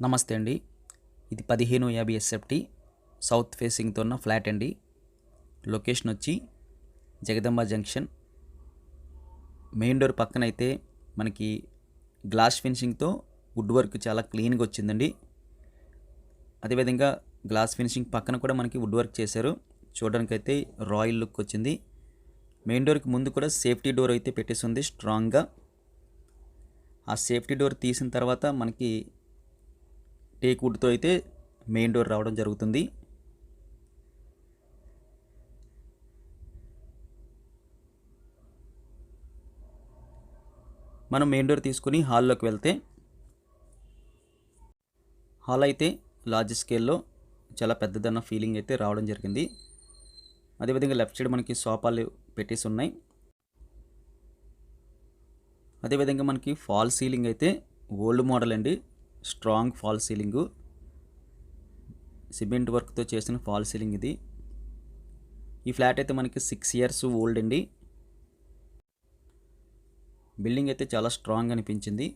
నమస్తే అండి. ఇది 1550 ఎస్ఎఫ్టీ సౌత్ ఫేసింగ్తో ఉన్న ఫ్లాట్ అండి. లొకేషన్ వచ్చి జగదంబ జంక్షన్. మెయిన్ డోర్ పక్కన అయితే మనకి గ్లాస్ ఫినిషింగ్తో వుడ్ వర్క్ చాలా క్లీన్గా వచ్చిందండి. అదేవిధంగా గ్లాస్ ఫినిషింగ్ పక్కన కూడా మనకి వుడ్ వర్క్ చేశారు. చూడడానికి అయితే రాయల్ లుక్ వచ్చింది. మెయిన్ డోర్కి ముందు కూడా సేఫ్టీ డోర్ అయితే పెట్టేసి ఉంది స్ట్రాంగ్గా. ఆ సేఫ్టీ డోర్ తీసిన తర్వాత మనకి టేక్ వుడ్తో అయితే మెయిన్ డోర్ రావడం జరుగుతుంది. మనం మెయిన్ డోర్ తీసుకుని హాల్లోకి వెళ్తే హాల్ అయితే లార్జ్ స్కేల్లో చాలా పెద్దదన్న ఫీలింగ్ అయితే రావడం జరిగింది. అదేవిధంగా లెఫ్ట్ సైడ్ మనకి సోఫాలు పెట్టేసి ఉన్నాయి. అదేవిధంగా మనకి ఫాల్ సీలింగ్ అయితే ఓల్డ్ మోడల్ అండి. స్ట్రాంగ్ ఫాల్ సీలింగు, సిమెంట్ వర్క్తో చేసిన ఫాల్ సీలింగ్ ఇది. ఈ ఫ్లాట్ అయితే మనకి 6 years ఓల్డ్ అండి. బిల్డింగ్ అయితే చాలా స్ట్రాంగ్ అనిపించింది.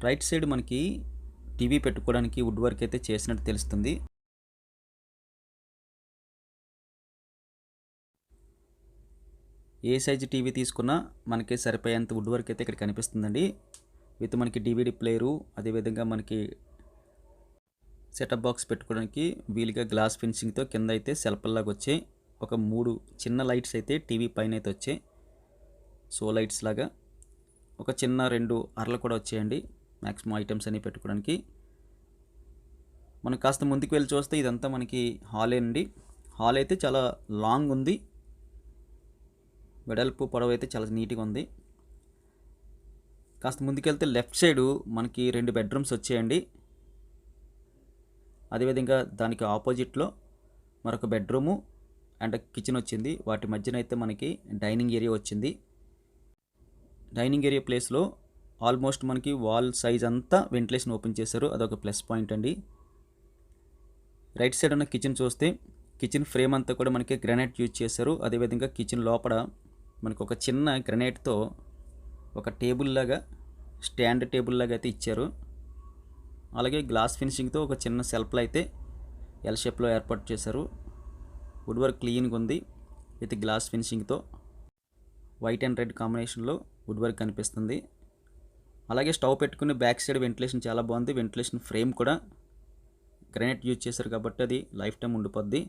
రైట్ సైడ్ మనకి టీవీ పెట్టుకోవడానికి వుడ్ వర్క్ అయితే చేసినట్టు తెలుస్తుంది. ఏ సైజు టీవీ తీసుకున్నా మనకి సరిపోయేంత వుడ్ వర్క్ అయితే ఇక్కడ కనిపిస్తుందండి. విత్ మనకి డివిడి ప్లేయరు, అదేవిధంగా మనకి సెటప్ బాక్స్ పెట్టుకోవడానికి వీలుగా గ్లాస్ ఫినిషింగ్తో కింద అయితే సెల్ఫ్లాగా వచ్చాయి. ఒక 3 చిన్న లైట్స్ అయితే టీవీ పైన అయితే వచ్చాయి, సో లైట్స్ లాగా. ఒక చిన్న 2 అరలు కూడా వచ్చాయండి మ్యాక్సిమం ఐటమ్స్ అన్ని పెట్టుకోవడానికి. మనం కాస్త ముందుకు వెళ్ళి చూస్తే ఇదంతా మనకి హాలే అండి. హాల్ అయితే చాలా లాంగ్ ఉంది, వెడల్పు పొడవు అయితే చాలా నీట్గా ఉంది. కాస్త ముందుకెళ్తే లెఫ్ట్ సైడు మనకి 2 బెడ్రూమ్స్ వచ్చాయండి. అదేవిధంగా దానికి ఆపోజిట్లో మరొక బెడ్రూము అండ్ కిచెన్ వచ్చింది. వాటి మధ్యన అయితే మనకి డైనింగ్ ఏరియా వచ్చింది. డైనింగ్ ఏరియా ప్లేస్లో ఆల్మోస్ట్ మనకి వాల్ సైజ్ అంతా వెంటిలేషన్ ఓపెన్ చేశారు, అదొక ప్లస్ పాయింట్ అండి. రైట్ సైడ్ ఉన్న కిచెన్ చూస్తే కిచెన్ ఫ్రేమ్ అంతా కూడా మనకి గ్రానైట్ యూజ్ చేశారు. అదేవిధంగా కిచెన్ లోపల మనకు ఒక చిన్న గ్రానైట్తో ఒక టేబుల్ లాగా, స్టాండ్ టేబుల్ లాగా అయితే ఇచ్చారు. అలాగే గ్లాస్ ఫినిషింగ్తో ఒక చిన్న సెల్ఫ్లో అయితే ఎల్ షేప్లో ఏర్పాటు చేశారు. వుడ్ వర్క్ క్లీన్గా ఉంది విత్ గ్లాస్ ఫినిషింగ్తో. వైట్ అండ్ రెడ్ కాంబినేషన్లో వుడ్ వర్క్ కనిపిస్తుంది. అలాగే స్టవ్ పెట్టుకుని బ్యాక్ సైడ్ వెంటిలేషన్ చాలా బాగుంది. వెంటిలేషన్ ఫ్రేమ్ కూడా గ్రానైట్ యూజ్ చేశారు కాబట్టి అది లైఫ్ టైం ఉండిపోద్ది.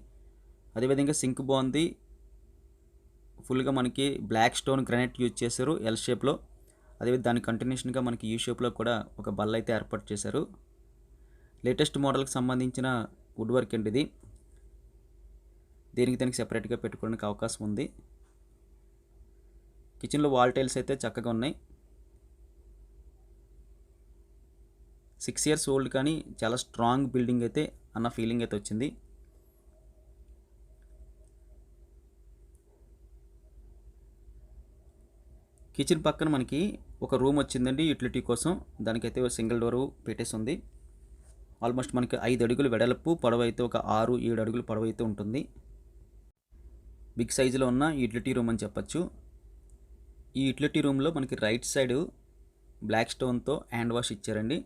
అదేవిధంగా సింక్ బాగుంది, ఫుల్గా మనకి బ్లాక్ స్టోన్ గ్రానైట్ యూజ్ చేశారు ఎల్ షేప్లో. అదేవిధంగా దాని కంటిన్యూషన్గా మనకి యూ షేప్లో కూడా ఒక బల్ల అయితే ఏర్పాటు చేశారు. లేటెస్ట్ మోడల్కి సంబంధించిన వుడ్ వర్క్ అండి ఇది. దానికి సెపరేట్గా పెట్టుకోవడానికి అవకాశం ఉంది. కిచెన్లో వాల్ టైల్స్ అయితే చక్కగా ఉన్నాయి. 6 years ఓల్డ్ కానీ చాలా స్ట్రాంగ్ బిల్డింగ్ అయితే అన్న ఫీలింగ్ అయితే వచ్చింది. కిచెన్ పక్కన మనకి ఒక రూమ్ వచ్చిందండి యూటిలిటీ కోసం. దానికైతే సింగిల్ డోరు పెట్టేసి ఉంది. ఆల్మోస్ట్ మనకి 5 అడుగులు వెడల్పు, పొడవు అయితే ఒక 6-7 అడుగులు పొడవు అయితే ఉంటుంది. బిగ్ సైజులో ఉన్న యూటిలిటీ రూమ్ అని చెప్పచ్చు. ఈ యూటిలిటీ రూమ్లో మనకి రైట్ సైడ్ బ్లాక్ స్టోన్తో హ్యాండ్ వాష్ ఇచ్చారండి.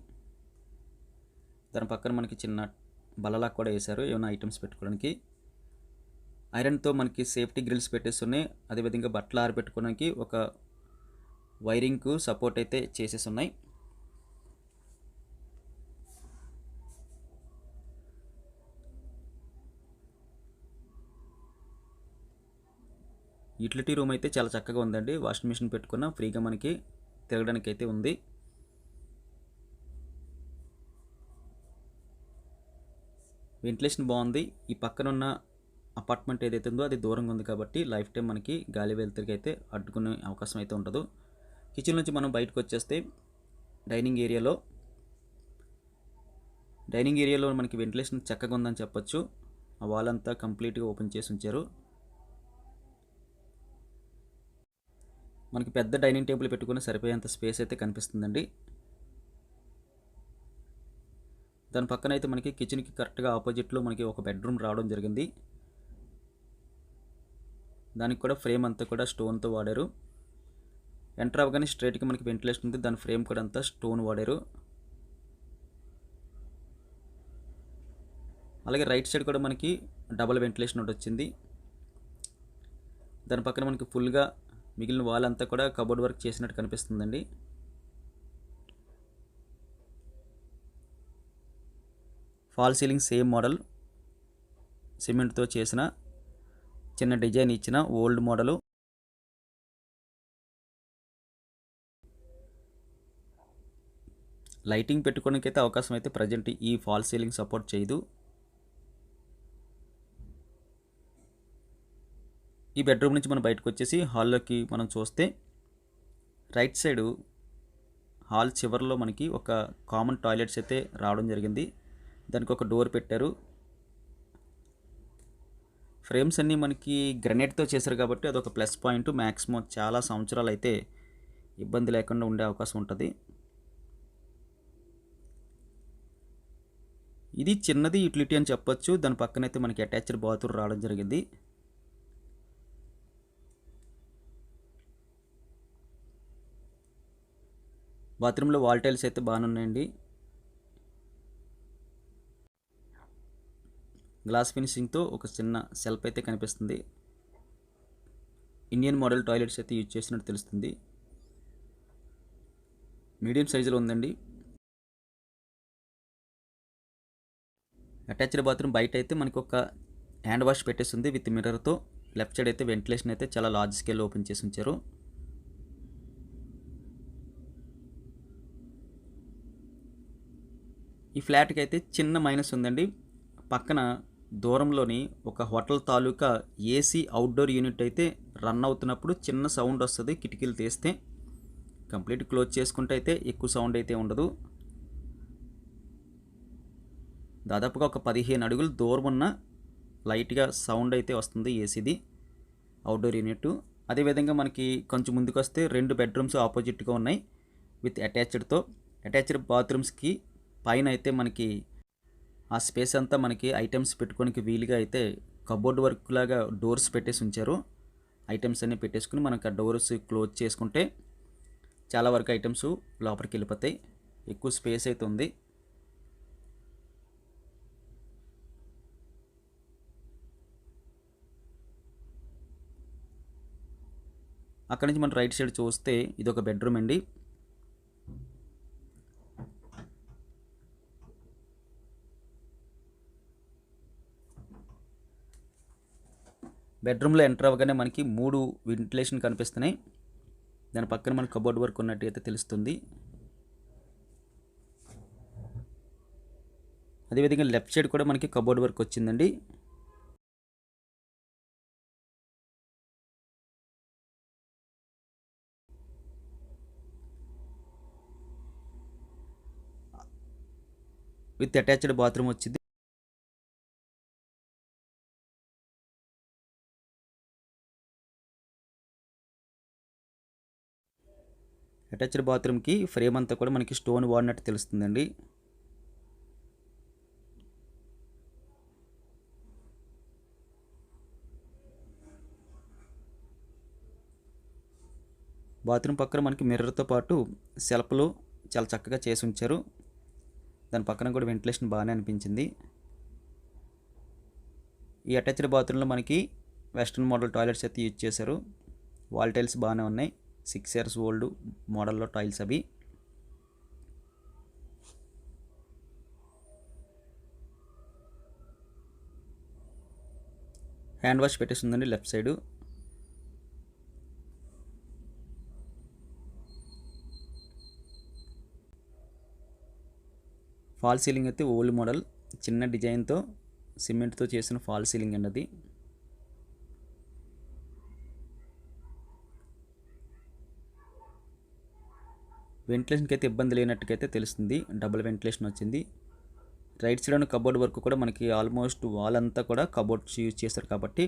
దాని పక్కన మనకి చిన్న బల్లలా కూడా వేశారు ఏమైనా ఐటమ్స్ పెట్టుకోవడానికి. ఐరన్తో మనకి సేఫ్టీ గ్రిల్స్ పెట్టేసి ఉన్నాయి. అదేవిధంగా బట్టలు ఆరబెట్టుకోవడానికి ఒక వైరింగ్కు సపోర్ట్ అయితే చేసేసి ఉన్నాయి. యూటిలిటీ రూమ్ అయితే చాలా చక్కగా ఉందండి. వాషింగ్ మిషన్ పెట్టుకున్న ఫ్రీగా మనకి తిరగడానికి అయితే ఉంది. వెంటిలేషన్ బాగుంది. ఈ పక్కన ఉన్న అపార్ట్మెంట్ ఏదైతే ఉందో అది దూరంగా ఉంది కాబట్టి లైఫ్ టైం మనకి గాలి వెలుతురికి అయితే అడ్డుకునే అవకాశం అయితే ఉండదు. కిచెన్ నుంచి మనం బయటకు వచ్చేస్తే డైనింగ్ ఏరియాలో మనకి వెంటిలేషన్ చక్కగా ఉందని చెప్పొచ్చు. ఆ వాల్ అంతా కంప్లీట్గా ఓపెన్ చేసి ఉంచారు. మనకి పెద్ద డైనింగ్ టేబుల్ పెట్టుకుని సరిపోయేంత స్పేస్ అయితే కనిపిస్తుందండి. దాని పక్కన అయితే మనకి కిచెన్కి కరెక్ట్గా ఆపోజిట్లో మనకి ఒక బెడ్రూమ్ రావడం జరిగింది. దానికి కూడా ఫ్రేమ్ అంతా కూడా స్టోన్తో వాడారు. ఎంటర్ అవ్వగానే స్ట్రైట్గా మనకి వెంటిలేషన్ ఉంది. దాని ఫ్రేమ్ కూడా అంతా స్టోన్ వాడారు. అలాగే రైట్ సైడ్ కూడా మనకి డబుల్ వెంటిలేషన్ ఒకటి వచ్చింది. దాని పక్కన మనకి ఫుల్గా మిగిలిన వాల్ అంతా కూడా కబోర్డ్ వర్క్ చేసినట్టు కనిపిస్తుందండి. ఫాల్ సీలింగ్ సేమ్ మోడల్, సిమెంట్తో చేసిన చిన్న డిజైన్ ఇచ్చిన ఓల్డ్ మోడలు. లైటింగ్ పెట్టుకోవడానికి అయితే అవకాశం అయితే ప్రజెంట్ ఈ ఫాల్ సీలింగ్ సపోర్ట్ చేయదు. ఈ బెడ్రూమ్ నుంచి మనం బయటకు వచ్చేసి హాల్లోకి మనం చూస్తే రైట్ సైడు హాల్ చివరిలో మనకి ఒక కామన్ టాయిలెట్స్ అయితే రావడం జరిగింది. దానికి ఒక డోర్ పెట్టారు. ఫ్రేమ్స్ అన్నీ మనకి గ్రనైట్తో చేశారు కాబట్టి అదొక ప్లస్ పాయింట్. మ్యాక్సిమం చాలా సంవత్సరాలు అయితే ఇబ్బంది లేకుండా ఉండే అవకాశం ఉంటుంది. ఇది చిన్నది యూటిలిటీ అని చెప్పొచ్చు. దాని పక్కనైతే మనకి అటాచ్డ్ బాత్రూమ్ రావడం జరిగింది. బాత్రూంలో వాల్ టైల్స్ అయితే బాగానే ఉన్నాయండి. గ్లాస్ ఫినిషింగ్తో ఒక చిన్న సెల్ఫ్ అయితే కనిపిస్తుంది. ఇండియన్ మోడల్ టాయిలెట్స్ అయితే యూజ్ చేసినట్టు తెలుస్తుంది. మీడియం సైజులో ఉందండి. అటాచ్డ్ బాత్రూమ్ బయట అయితే మనకు ఒక హ్యాండ్ వాష్ పెట్టేస్తుంది విత్ మిర్రర్తో. లెఫ్ట్ సైడ్ అయితే వెంటిలేషన్ అయితే చాలా లార్జ్ స్కేల్లో ఓపెన్ చేసి ఉంచారు. ఈ ఫ్లాట్కి అయితే చిన్న మైనస్ ఉందండి. పక్కన దూరంలోని ఒక హోటల్ తాలూకా ఏసీ అవుట్డోర్ యూనిట్ అయితే రన్ అవుతున్నప్పుడు చిన్న సౌండ్ వస్తుంది. కిటికీలు తీస్తే కంప్లీట్ క్లోజ్ చేసుకుంటే అయితే ఎక్కువ సౌండ్ అయితే ఉండదు. దాదాపుగా ఒక 15 అడుగులు దూరం ఉన్న లైట్గా సౌండ్ అయితే వస్తుంది ఏసీది అవుట్డోర్ యూనిట్. అదేవిధంగా మనకి కొంచెం ముందుకు వస్తే 2 బెడ్రూమ్స్ ఆపోజిట్గా ఉన్నాయి విత్ అటాచ్డ్తో. అటాచ్డ్ బాత్రూమ్స్కి పైన అయితే మనకి ఆ స్పేస్ అంతా మనకి ఐటమ్స్ పెట్టుకోనికి వీలుగా అయితే కబోర్డ్ వర్క్ లాగా డోర్స్ పెట్టేసి ఉంచారు. ఐటమ్స్ అన్నీ పెట్టేసుకుని మనకు ఆ డోర్స్ క్లోజ్ చేసుకుంటే చాలా వరకు ఐటమ్స్ లోపలికి వెళ్ళిపోతాయి. ఎక్కువ స్పేస్ అయితే ఉంది. అక్కడి నుంచి మనం రైట్ సైడ్ చూస్తే ఇది ఒక బెడ్రూమ్ అండి. బెడ్రూమ్లో ఎంటర్ అవ్వగానే మనకి 3 వెంటిలేషన్ కనిపిస్తున్నాయి. దాని పక్కన మనకి కబోర్డ్ వర్క్ ఉన్నట్టు అయితే తెలుస్తుంది. అదేవిధంగా లెఫ్ట్ సైడ్ కూడా మనకి కబోర్డ్ వర్క్ వచ్చిందండి. విత్ అటాచ్డ్ బాత్రూమ్ వచ్చింది. అటాచ్డ్ బాత్రూమ్కి ఫ్రేమ్ అంతా కూడా మనకి స్టోన్ వాడినట్టు తెలుస్తుందండి. బాత్రూమ్ పక్కన మనకి మిర్రర్తో పాటు సెల్ఫ్లు చాలా చక్కగా చేసి ఉంచారు. దాని పక్కన కూడా వెంటిలేషన్ బాగానే అనిపించింది. ఈ అటాచ్డ్ బాత్రూంలో మనకి వెస్ట్రన్ మోడల్ టాయిలెట్స్ అయితే యూజ్ చేశారు. వాల్ టైల్స్ బాగానే ఉన్నాయి. 6 years ఓల్డ్ మోడల్లో టైల్స్ అవి. హ్యాండ్ వాష్ పెట్టేస్తుందండి లెఫ్ట్ సైడు. ఫాల్ సీలింగ్ అయితే ఓల్డ్ మోడల్ చిన్న డిజైన్తో సిమెంట్తో చేసిన ఫాల్ సీలింగ్ అండి అది. వెంటిలేషన్కి అయితే ఇబ్బంది లేనట్టుకైతే తెలుస్తుంది. డబుల్ వెంటిలేషన్ వచ్చింది. రైట్ సైడ్ ఉన్న కబోర్డ్ వర్క్ కూడా మనకి ఆల్మోస్ట్ వాల్ అంతా కూడా కబోర్డ్స్ యూజ్ చేస్తారు కాబట్టి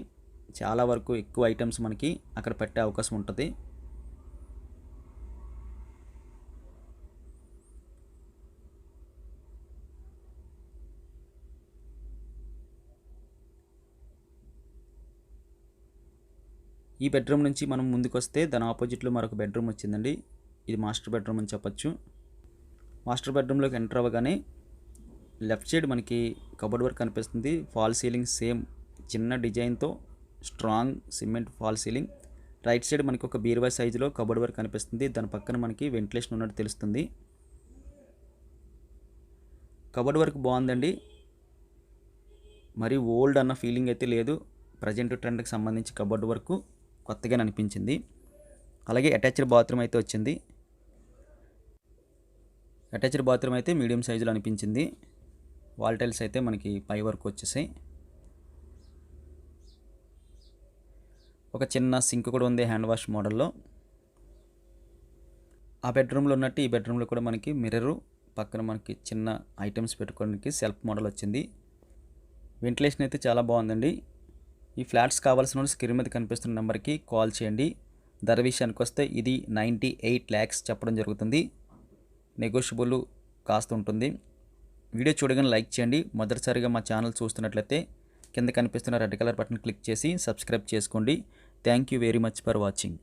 చాలా వరకు ఎక్కువ ఐటమ్స్ మనకి అక్కడ పెట్టే అవకాశం ఉంటుంది. ఈ ఈ బెడ్రూమ్ నుంచి మనం ముందుకు వస్తే దాని ఆపోజిట్లో మరొక బెడ్రూమ్ వచ్చిందండి. ఇది మాస్టర్ బెడ్రూమ్ అని చెప్పొచ్చు. మాస్టర్ బెడ్రూమ్లోకి ఎంటర్ అవ్వగానే లెఫ్ట్ సైడ్ మనకి కబోర్డ్ వర్క్ కనిపిస్తుంది. ఫాల్ సీలింగ్ సేమ్ చిన్న డిజైన్తో strong cement fall ceiling. Right side మనకి ఒక బీరువా సైజులో కబోర్డ్ వర్క్ కనిపిస్తుంది. దాని పక్కన మనకి వెంటిలేషన్ ఉన్నట్టు తెలుస్తుంది. కబోర్డ్ వర్క్ బాగుందండి. మరి ఓల్డ్ అన్న ఫీలింగ్ అయితే లేదు. ప్రజెంట్ ట్రెండ్కి సంబంధించి కబోర్డ్ వర్క్ కొత్తగానే అనిపించింది. అలాగే అటాచ్డ్ బాత్రూమ్ అయితే వచ్చింది. అటాచ్డ్ బాత్రూమ్ అయితే మీడియం సైజులో అనిపించింది. వాల్ టైల్స్ అయితే మనకి పై వరకు వచ్చేసాయి. ఒక చిన్న సింక్ కూడా ఉంది హ్యాండ్ వాష్ మోడల్లో. ఆ బెడ్రూమ్లో ఉన్నట్టు ఈ బెడ్రూమ్లో కూడా మనకి మిర్రరు, పక్కన మనకి చిన్న ఐటమ్స్ పెట్టుకోవడానికి సెల్ఫ్ మోడల్ వచ్చింది. వెంటిలేషన్ అయితే చాలా బాగుందండి. ఈ ఫ్లాట్స్ కావాల్సిన వాళ్ళు స్క్రీన్ మీద కనిపిస్తున్న నెంబర్కి కాల్ చేయండి. ధర విషయానికి వస్తే ఇది 98 lakhs చెప్పడం జరుగుతుంది. నెగోషియబుల్ కాస్ట్ ఉంటుంది. వీడియో చూడగానే లైక్ చేయండి. మొదటిసారిగా మా ఛానల్ చూస్తున్నట్లయితే కింద కనిపిస్తున్న రెడ్ కలర్ బటన్ క్లిక్ చేసి సబ్స్క్రైబ్ చేసుకోండి. Thank you very much for watching.